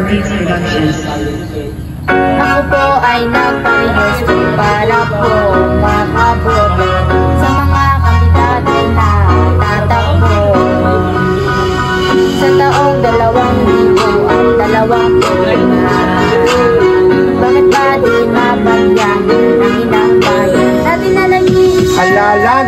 Peace Productions. Ako po ay nagparehistro para po makaboto sa mga kandidato na tatakbo sa taong 2025. Bakit ba di mapagyan ng inang bayan natin na nag-iisa? Halalan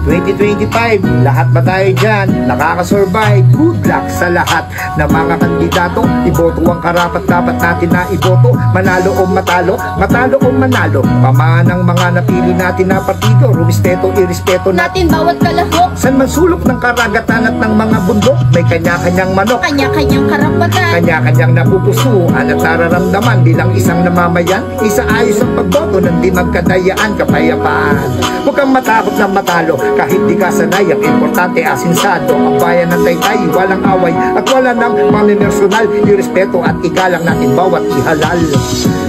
2025, lahat ba tayo dyan nakakasurvive? Good luck sa lahat ng mga kandidato. Iboto ang karapat dapat natin na iboto. Manalo o matalo, matalo o manalo. Pamaan ang mga napili natin na partido. Rumispeto, irespeto Natin bawat kalahok, San man sulok ng karagatan at ng mga bundok. May kanya-kanyang manok, kanya-kanyang karapatan. kanya-kanyang napupusuan at nararamdaman bilang isang namamayan. Isa ayos ang pagboto ng di magkadayaan, kapayapaan. Huwag kang matakot na matalo kahit di ka sanay. Ang importante asinsado ang bayan ng Taytay. Walang away at wala nang pamimersonal. Irespeto at igalang natin bawat ihalal.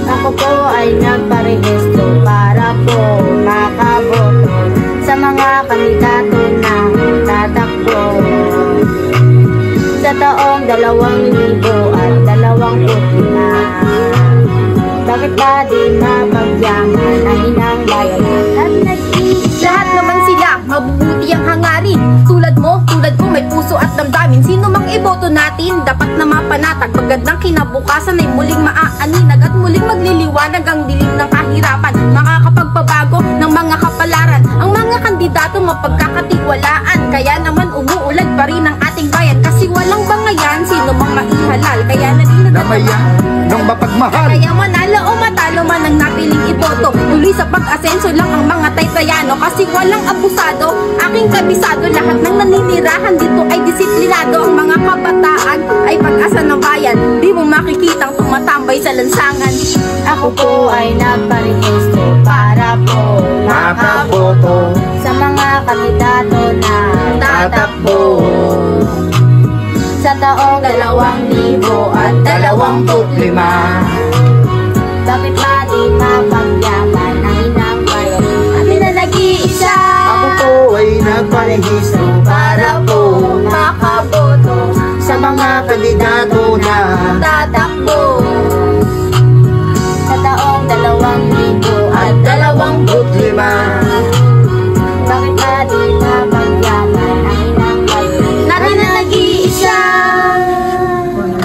Ako po ay nagparehistro para po makaboto sa mga kandidato na tatakbo sa taong 2025. Bakit ba di mapagyaman ang inang bayan at nag-iisa? Lahat naman sila, mabubuti ang hangarin. Tulad mo, tulad ko, may puso at damdamin. Sino mang iboto natin, dapat na mapanatag. Magandang kinabukasan ay muling maaaninag at muling magliliwanag ang dilim ng kahirapan. Makakapagpabago ng mga kapalaran, ang mga kandidato mapagkakatiwalaan. Kaya naman umuulan pa rin ang ating bayan, kasi walang bangayan, sino mang maihalal. Kaya na din Namayan ng mapagmahal. kaya manalo o matalo man ang napiling iboto. Muli sa pag-asenso lang ang mga Taytayano, kasi walang abusado. Aking kabisado, lahat ng naninirahan dito ay disiplinado. Ang mga kabataan ay pag-asa ng bayan, di mo makikitang tumatambay sa lansangan. Ako po ay nagparehistro para po makaboto sa mga kandidato na tatakbo sa taong 2025. Bakit ba di mapagyaman ang inang bayan natin na nag-iisa? Ako po ay nagparehistro Para po makaboto sa mga kandidato na tatakbo sa taong 2025. Bakit ba di mapagyaman ang inang bayan natin na nag-iisa?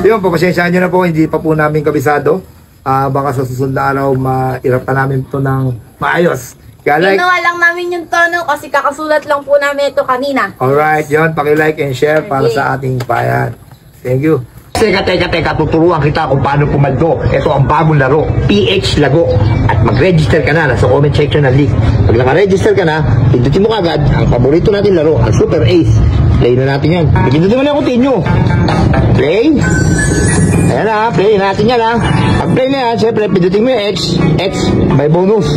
Yun, papasensyahan nyo na po, hindi pa po namin kabisado. Baka sa susunod na araw, mairap pa namin ito ng maayos. Kaya like, Ginawa lang namin yung tono kasi kakasulat lang po namin ito kanina. alright, yun, paki-like and share para sa ating bayan. Thank you. Teka, tuturuan kita kung paano pumaldo. Ito ang bagong laro, PH Lago. At mag-register ka na, nasa comment section ng link. Pag naka-register ka na, pindutin mo kagad ang paborito natin laro, ang Super Ace. Play na natin yan. Pindutin mo na yung continue. Play. Ayan na, play natin yan ha. Pag play na yan, syempre, pindutin mo yung X, may bonus.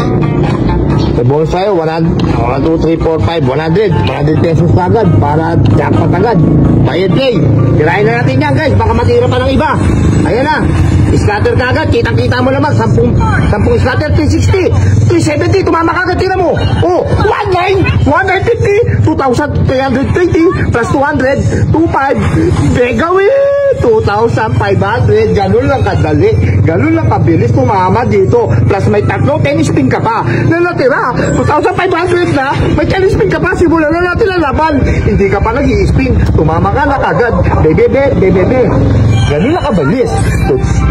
May bonus tayo, 1, 2, 3, 4, 5, 100 pesos agad para jackpot agad. Bayad play. Tirahin na natin yan guys, baka matira pa ng iba. Ayan na, scatter ka agad, kitang-kita mo naman, 10 scatter, 360, 370, tumama ka agad, tira mo. Oh, 1950, 2,320, plus 200, 25, begawin, 2,500, ganun lang kadali, ganun lang kabilis tumama dito, plus may tatlong tennis pin ka pa, na natira, 2,500 na, may tennis pin ka pa, simulan na natin ang laban, hindi ka pa nag-i-spin, tumama ka na kagad, bebe, ganun lang kabilis,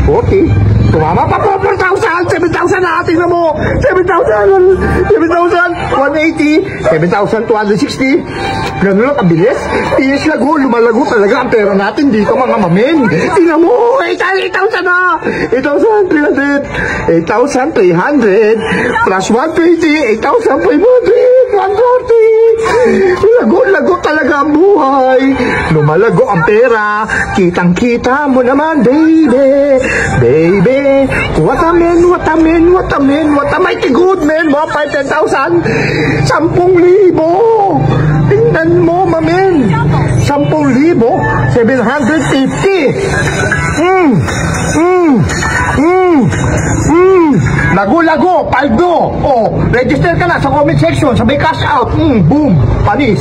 40, tumama pa po, 4,000, 7,000 na, tingnan mo, 7,000, 180, 7,260, ganun lang kabilis, PH Lago, lumalago talaga ang pera natin dito mga mamin, tingnan mo, 8,000 na, 8,300, 8,300, plus 120, 8,500, 140, lago talaga ang buhay, lumalago ang pera, kitang-kita mo naman, baby, what a mighty good man, mga 5,000, 10,000, tingnan mo, mamin, 10,000, 750, lago, paldo, oh, register ka na sa comment section, sabay cash out, boom, panis.